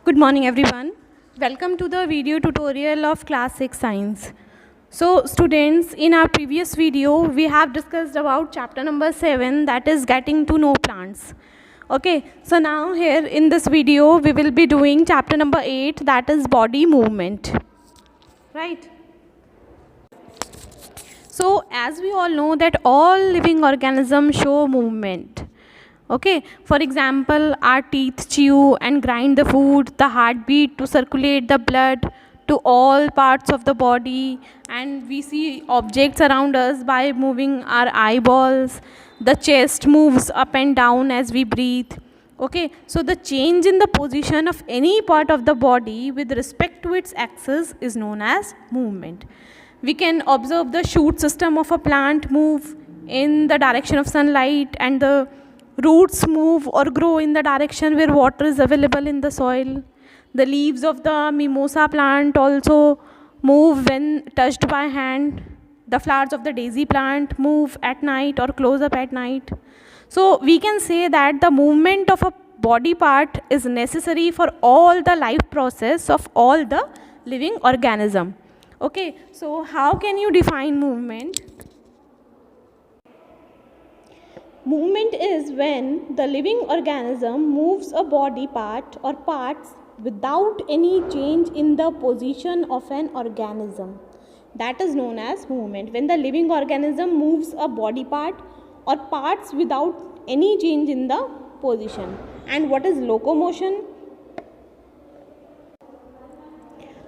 Good morning everyone. Welcome to the video tutorial of class 6 science. So students, in our previous video we have discussed about chapter number 7, that is getting to know plants. Okay, so now here in this video we will be doing chapter number 8, that is body movement. Right. So as we all know that all living organisms show movement. Okay, for example, our teeth chew and grind the food, the heartbeat to circulate the blood to all parts of the body, and we see objects around us by moving our eyeballs. The chest moves up and down as we breathe. Okay, so the change in the position of any part of the body with respect to its axis is known as movement. We can observe the shoot system of a plant move in the direction of sunlight, and the roots move or grow in the direction where water is available in the soil. The leaves of the mimosa plant also move when touched by hand. The flowers of the daisy plant move at night or close up at night. So we can say that the movement of a body part is necessary for all the life process of all the living organism. Okay, so how can you define movement? Movement is when the living organism moves a body part or parts without any change in the position of an organism. That is known as movement. When the living organism moves a body part or parts without any change in the position. And what is locomotion?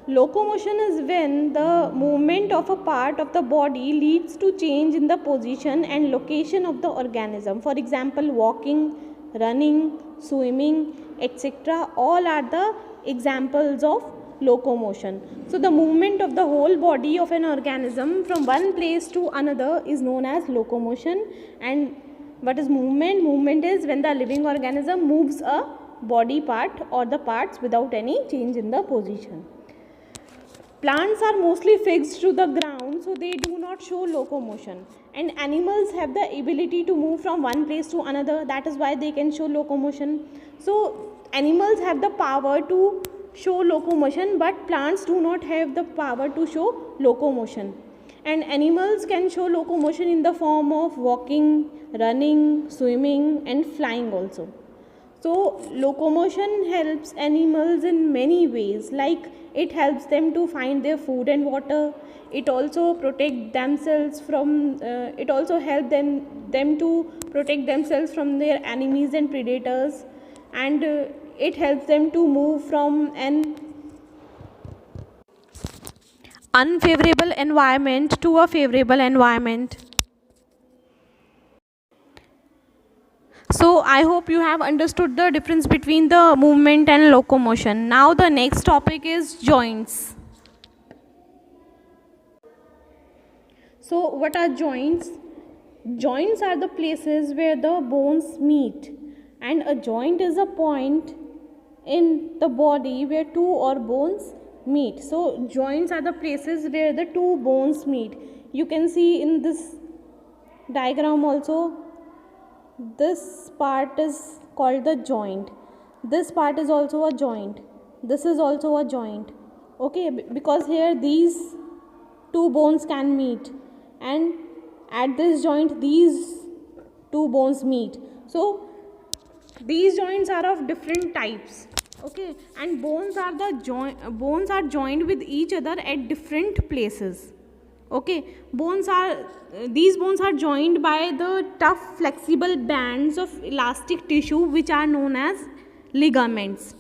Locomotion is when the movement of a part of the body leads to change in the position and location of the organism. For example, walking, running, swimming, etc. all are the examples of locomotion. So the movement of the whole body of an organism from one place to another is known as locomotion. And what is movement? Movement is when the living organism moves a body part or the parts without any change in the position. Plants are mostly fixed to the ground, so they do not show locomotion. And animals have the ability to move from one place to another. That is why they can show locomotion. So animals have the power to show locomotion, but plants do not have the power to show locomotion. And animals can show locomotion in the form of walking, running, swimming, and flying also. So locomotion helps animals in many ways, like it helps them to find their food and water. It also protect themselves from. It also help them to protect themselves from their enemies and predators, and it helps them to move from an unfavorable environment to a favorable environment. So I hope you have understood the difference between the movement and locomotion. Now the next topic is joints. So what are joints? Joints are the places where the bones meet, and a joint is a point in the body where two or bones meet. So joints are the places where the two bones meet. You can see in this diagram also, this part is called the joint. This part is also a joint. This is also a joint. Okay, because here these two bones can meet, and at this joint these two bones meet. So these joints are of different types. Okay, and bones are joined with each other at different places. Okay, these bones are joined by the tough flexible bands of elastic tissue which are known as ligaments,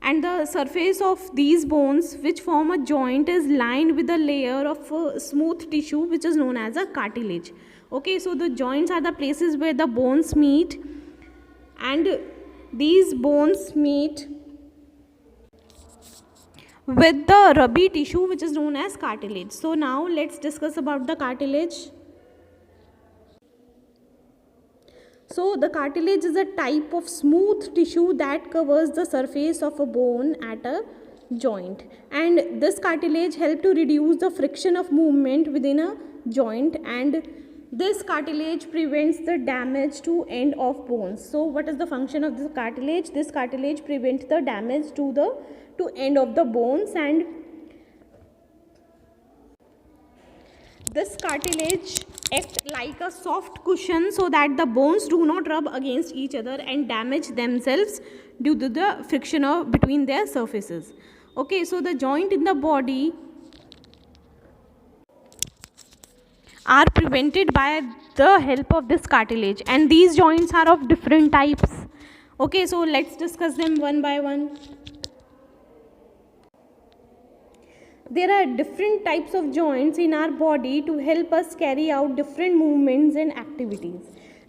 and the surface of these bones which form a joint is lined with a layer of smooth tissue which is known as a cartilage. Okay, so the joints are the places where the bones meet, and these bones meet with the rubby tissue which is known as cartilage. So now let's discuss about the cartilage. So the cartilage is a type of smooth tissue that covers the surface of a bone at a joint, and this cartilage helps to reduce the friction of movement within a joint, and This cartilage prevents the damage to end of bones. So what is the function of this cartilage? This cartilage prevents the damage to end of the bones, and this cartilage acts like a soft cushion so that the bones do not rub against each other and damage themselves due to the friction between their surfaces. Okay, so the joint in the body are prevented by the help of this cartilage, and these joints are of different types. Okay, so let's discuss them one by one. There are different types of joints in our body to help us carry out different movements and activities,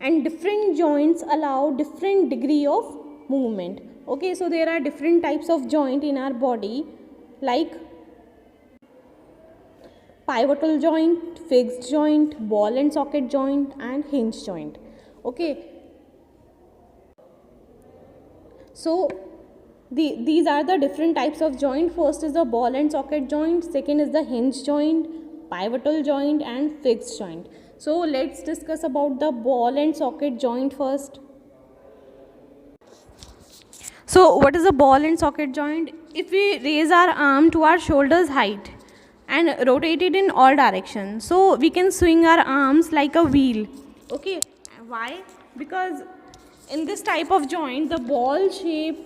and different joints allow different degree of movement. Okay, so there are different types of joint in our body, like pivotal joint, fixed joint, ball and socket joint, and hinge joint. Okay, so these are the different types of joint. First is the ball and socket joint, second is the hinge joint, pivotal joint, and fixed joint. So let's discuss about the ball and socket joint first. So what is a ball and socket joint? If we raise our arm to our shoulders height and rotate it in all directions, so we can swing our arms like a wheel. Okay, why? Because in this type of joint, the ball shape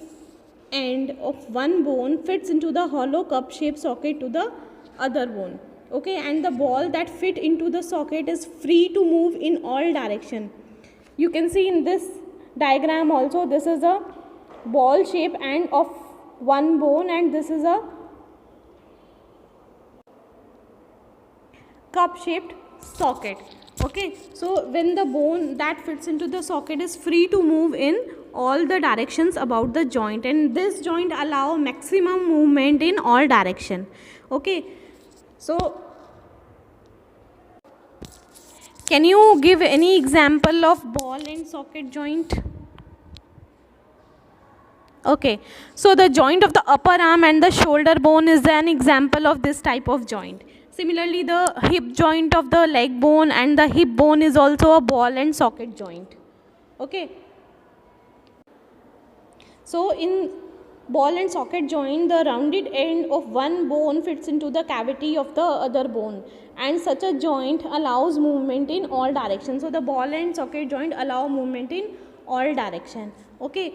end of one bone fits into the hollow cup shaped socket to the other bone. Okay, and the ball that fit into the socket is free to move in all direction. You can see in this diagram also, this is a ball shape end of one bone, and this is a cup shaped socket. Okay, so when the bone that fits into the socket is free to move in all the directions about the joint, and this joint allow maximum movement in all direction. Okay, so can you give any example of ball and socket joint? Okay, so the joint of the upper arm and the shoulder bone is an example of this type of joint. Similarly, the hip joint of the leg bone and the hip bone is also a ball and socket joint. Okay, so in ball and socket joint, the rounded end of one bone fits into the cavity of the other bone, and such a joint allows movement in all directions. So the ball and socket joint allow movement in all direction. Okay,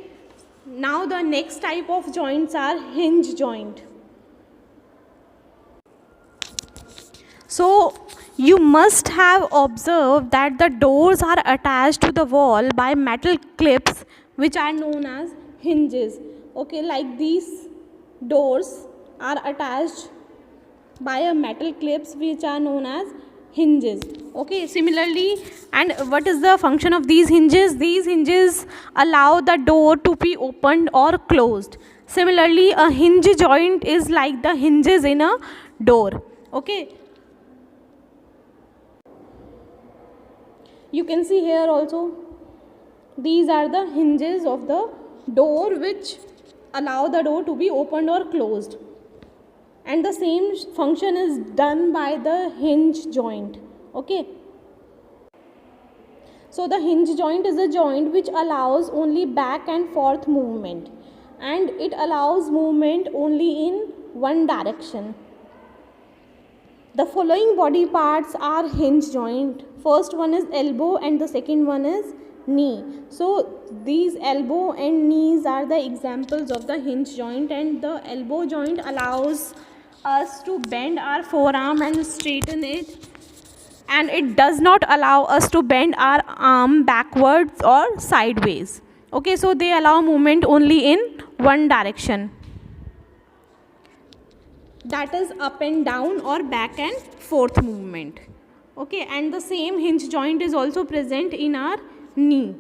now the next type of joints are hinge joint. So you must have observed that the doors are attached to the wall by metal clips which are known as hinges. Okay, like these doors are attached by a metal clips which are known as hinges. Okay, similarly, and what is the function of these hinges? These hinges allow the door to be opened or closed. Similarly, a hinge joint is like the hinges in a door. Okay, you can see here also, these are the hinges of the door which allow the door to be opened or closed, and the same function is done by the hinge joint. Okay, so the hinge joint is a joint which allows only back and forth movement, and it allows movement only in one direction. The following body parts are hinge joint. First one is elbow and the second one is knee. So these elbow and knees are the examples of the hinge joint, and the elbow joint allows us to bend our forearm and straighten it, and it does not allow us to bend our arm backwards or sideways. Okay, so they allow movement only in one direction, that is up and down or back and forth movement. Okay, and the same hinge joint is also present in our knee.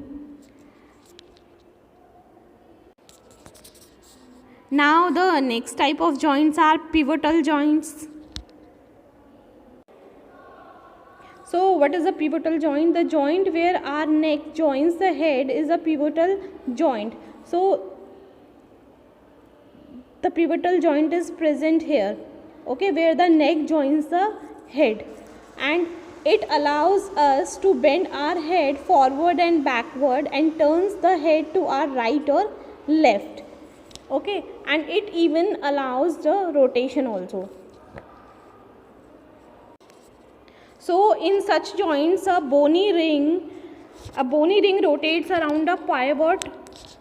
Now the next type of joints are pivotal joints. So what is a pivotal joint? The joint where our neck joins the head is a pivotal joint. So the pivotal joint is present here. Okay, where the neck joins the head, and it allows us to bend our head forward and backward and turns the head to our right or left. Okay, and it even allows the rotation also. So in such joints, a bony ring rotates around a pivot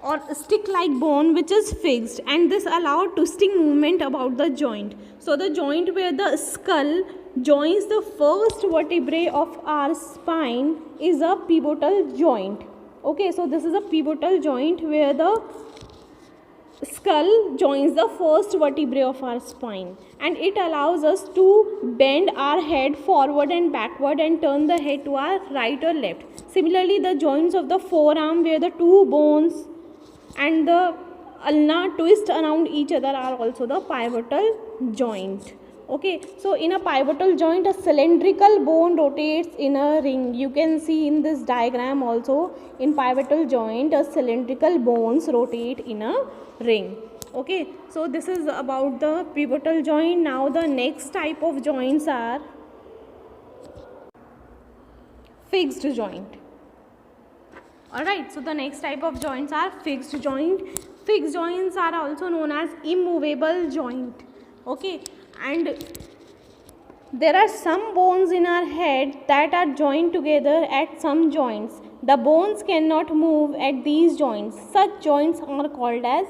or stick-like bone which is fixed, and this allows twisting movement about the joint. So the joint where the skull joins the first vertebrae of our spine is a pivotal joint. Okay, so this is a pivotal joint where the skull joins the first vertebrae of our spine, and it allows us to bend our head forward and backward and turn the head to our right or left. Similarly, the joints of the forearm where the two bones and the ulna twist around each other are also the pivotal joint. Okay, so in a pivotal joint, a cylindrical bone rotates in a ring. You can see in this diagram also, in pivotal joint, a cylindrical bones rotate in a ring. Okay, so this is about the pivotal joint. Now the next type of joints are fixed joint. Alright, so the next type of joints are fixed joint. Fixed joints are also known as immovable joint. Okay, and there are some bones in our head that are joined together at some joints. The bones cannot move at these joints. Such joints are called as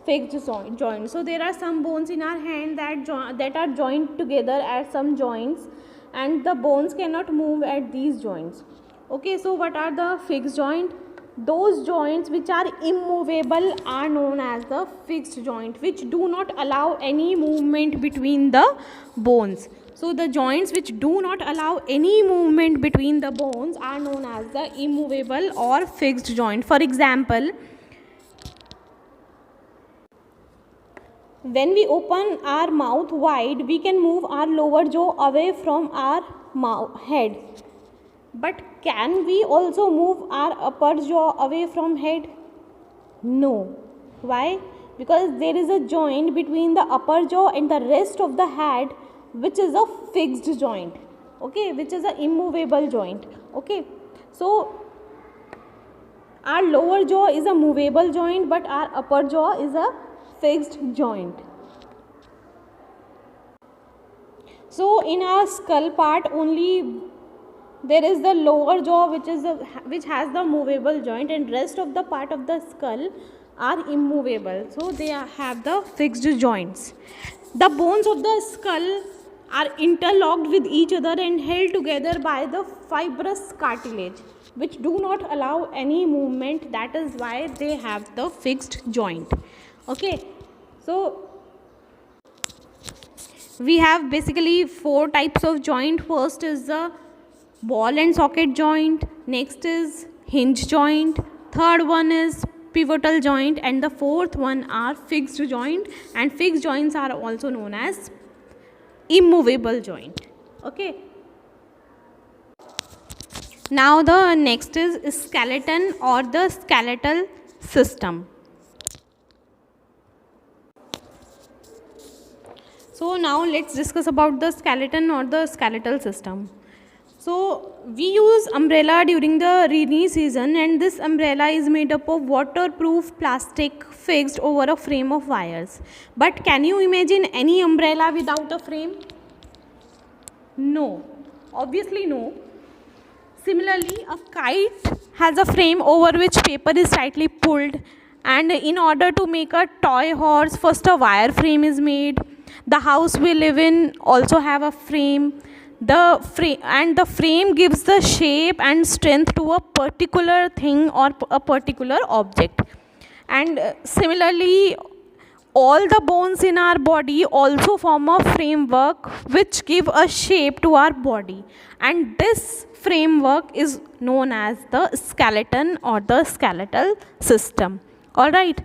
fixed joints. So there are some bones in our hand that are joined together at some joints, and the bones cannot move at these joints. Okay, so what are the fixed joint? Those joints which are immovable are known as the fixed joint, which do not allow any movement between the bones. So the joints which do not allow any movement between the bones are known as the immovable or fixed joint. For example, when we open our mouth wide, we can move our lower jaw away from our head. But can we also move our upper jaw away from head? No. Why? Because there is a joint between the upper jaw and the rest of the head, which is a fixed joint. Okay, which is an immovable joint. Okay, so our lower jaw is a movable joint, but our upper jaw is a fixed joint. So in our skull part only there is the lower jaw which has the movable joint, and rest of the part of the skull are immovable. So they have the fixed joints. The bones of the skull are interlocked with each other and held together by the fibrous cartilage, which do not allow any movement. That is why they have the fixed joint. Okay, so we have basically 4 types of joint. First is the ball and socket joint, next is hinge joint, third one is pivotal joint, and the fourth one are fixed joint. And fixed joints are also known as immovable joint. Okay, now the next is skeleton or the skeletal system. So now let's discuss about the skeleton or the skeletal system. So we use umbrella during the rainy season, and this umbrella is made up of waterproof plastic fixed over a frame of wires. But can you imagine any umbrella without a frame? No, obviously no. Similarly, a kite has a frame over which paper is tightly pulled, and in order to make a toy horse, first a wire frame is made. The house we live in also have a frame. The frame gives the shape and strength to a particular thing or a particular object. And similarly, all the bones in our body also form a framework which give a shape to our body, and this framework is known as the skeleton or the skeletal system. All right.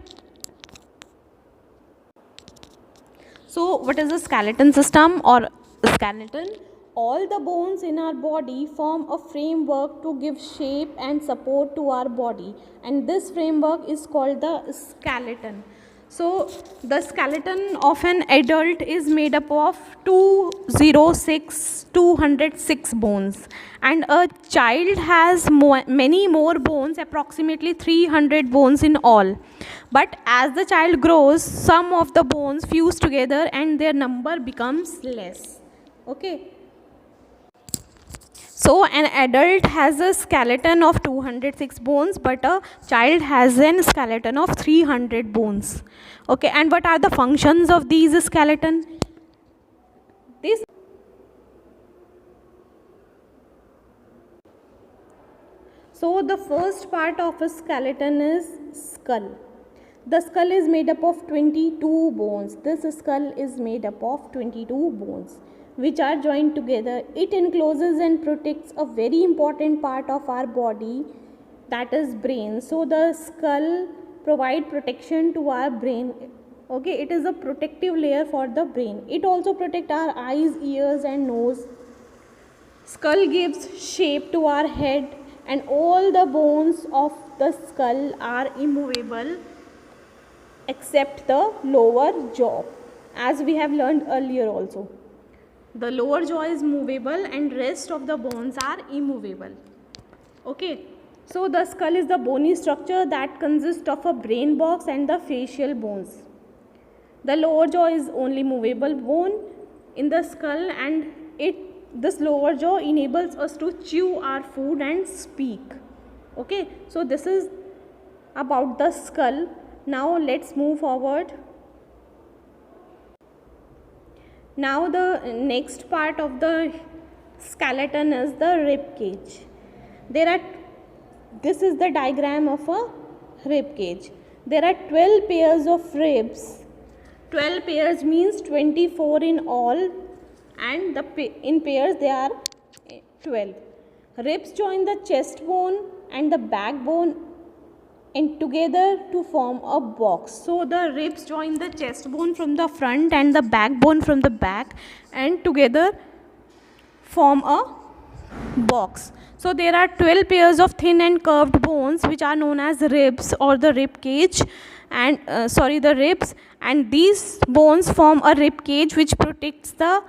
So what is the skeleton system or skeleton? All the bones in our body form a framework to give shape and support to our body, and this framework is called the skeleton. So the skeleton of an adult is made up of 206 bones, and a child has many more bones, approximately 300 bones in all. But as the child grows, some of the bones fuse together and their number becomes less. Okay. So an adult has a skeleton of 206 bones, but a child has a skeleton of 300 bones. Okay, and what are the functions of these skeleton? This So the first part of a skeleton is skull. The skull is made up of 22 bones. This skull is made up of 22 bones which are joined together. It encloses and protects a very important part of our body, that is brain. So the skull provide protection to our brain. Okay, it is a protective layer for the brain. It also protect our eyes, ears and nose. Skull gives shape to our head, and all the bones of the skull are immovable except the lower jaw, as we have learned earlier also. The lower jaw is movable and rest of the bones are immovable. Okay, so the skull is the bony structure that consists of a brain box and the facial bones. The lower jaw is only movable bone in the skull, and this lower jaw enables us to chew our food and speak. Okay, so this is about the skull. Now let's move forward. Now the next part of the skeleton is the rib cage. This is the diagram of a rib cage. There are 12 pairs of ribs. 12 pairs means 24 in all, and in pairs they are 12. Ribs join the chest bone and the backbone and together to form a box. So the ribs join the chest bone from the front and the backbone from the back, and together form a box. So there are 12 pairs of thin and curved bones which are known as ribs or the rib cage, and the ribs, and these bones form a rib cage which protects the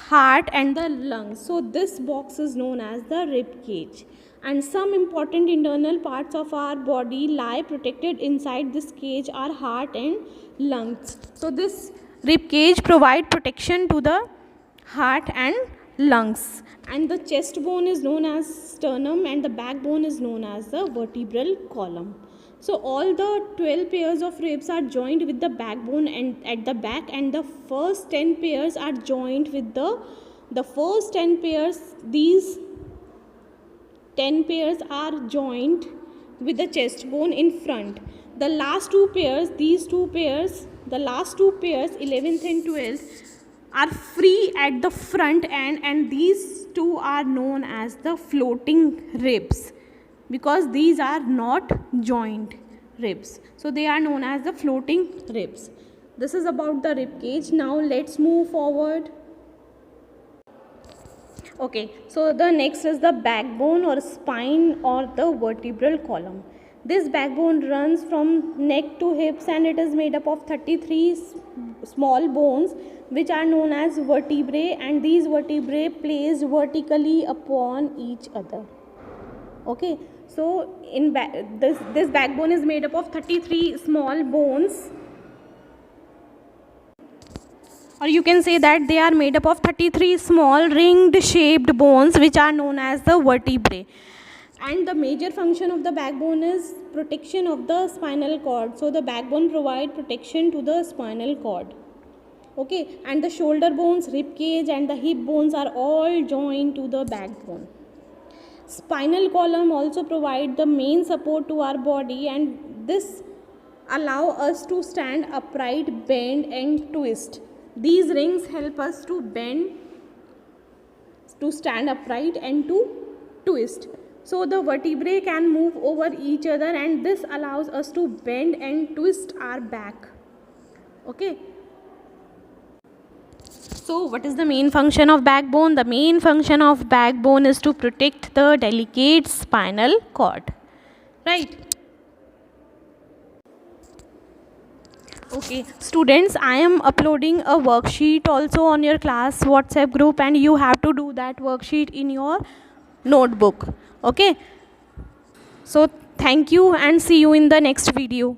heart and the lungs. So this box is known as the rib cage, and some important internal parts of our body lie protected inside this cage are heart and lungs. So this rib cage provide protection to the heart and lungs, and the chest bone is known as sternum and the backbone is known as the vertebral column. So all the 12 pairs of ribs are joined with the backbone and at the back, and the first 10 pairs are joined with the first 10 pairs. These 10 pairs are joined with the chest bone in front. The last two pairs, the last two pairs, 11th and 12th, are free at the front end, and these two are known as the floating ribs because these are not joined ribs. So they are known as the floating ribs. This is about the rib cage. Now let's move forward. Okay, so the next is the backbone or spine or the vertebral column. This backbone runs from neck to hips, and it is made up of 33 small bones which are known as vertebrae, and these vertebrae placed vertically upon each other. Okay, so in this backbone is made up of 33 small bones, or you can say that they are made up of 33 small ringed shaped bones which are known as the vertebrae. And the major function of the backbone is protection of the spinal cord. So the backbone provide protection to the spinal cord. Okay, and the shoulder bones, rib cage and the hip bones are all joined to the backbone. Spinal column also provide the main support to our body, and this allow us to stand upright, bend and twist. These rings help us to bend, to stand upright and to twist. So the vertebrae can move over each other, and this allows us to bend and twist our back. Okay. So what is the main function of backbone? The main function of backbone is to protect the delicate spinal cord. Right. Okay, students, I am uploading a worksheet also on your class WhatsApp group, and you have to do that worksheet in your notebook. Okay, so thank you and see you in the next video.